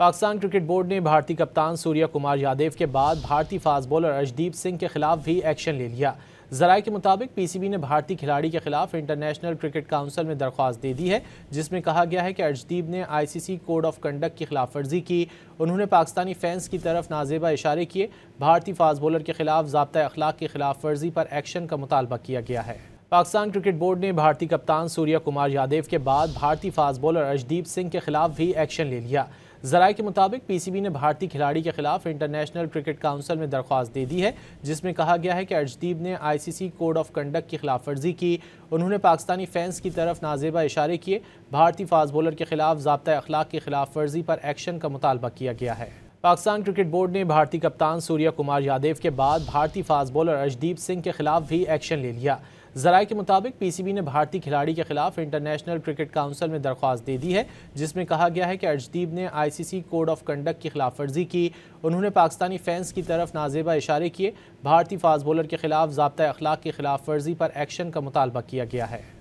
Pakistan cricket board ने भारतीय कप्तान सूर्या कुमार यादव के बाद भारतीय फास्ट बॉलर अर्शदीप सिंह के खिलाफ भी एक्शन ले लिया। जराये के मुताबिक पीसीबी ने भारतीय खिलाड़ी के खिलाफ इंटरनेशनल क्रिकेट काउंसिल में दरख्वास्त दे दी है, जिसमें कहा गया है कि अर्शदीप ने आईसीसी कोड ऑफ कंडक्ट की खिलाफ वर्जी की। उन्होंने पाकिस्तानी फैंस की तरफ नाजेबा इशारे किए। भारतीय फास्ट बॉलर के खिलाफ ज़ाब्ता अखलाक की खिलाफ वर्जी पर एक्शन का मुतालबा किया गया है। पाकिस्तान क्रिकेट बोर्ड ने भारतीय कप्तान सूर्या कुमार यादव के बाद भारतीय फास्ट बॉलर अर्शदीप सिंह के खिलाफ भी एक्शन ले लिया। जराये के मुताबिक पीसीबी ने भारतीय खिलाड़ी के खिलाफ इंटरनेशनल क्रिकेट काउंसिल में दरख्वास्त दे दी है, जिसमें कहा गया है कि अर्शदीप ने आईसीसी कोड ऑफ कंडक्ट की खिलाफ वर्जी की। उन्होंने पाकिस्तानी फैंस की तरफ नाजेबा इशारे किए। भारतीय फास्ट बॉलर के खिलाफ ज़ाब्ता अखलाक की खिलाफ वर्जी पर एक्शन का मुतालबा किया गया है। पाकिस्तान क्रिकेट बोर्ड ने भारतीय कप्तान सूर्या कुमार यादव के बाद भारतीय फास्ट बॉलर अर्शदीप सिंह के खिलाफ भी एक्शन ले लिया। जराये के मुताबिक पीसीबी ने भारतीय खिलाड़ी के खिलाफ इंटरनेशनल क्रिकेट काउंसिल में दरख्वास्त दे दी है, जिसमें कहा गया है कि अर्शदीप ने आईसीसी कोड ऑफ कंडक्ट की खिलाफ वर्जी की। उन्होंने पाकिस्तानी फैंस की तरफ नाजेबा इशारे किए। भारतीय फास्ट बॉलर के खिलाफ ज़ाब्ता अखलाक की खिलाफ वर्जी पर एक्शन का मुतालबा किया गया है।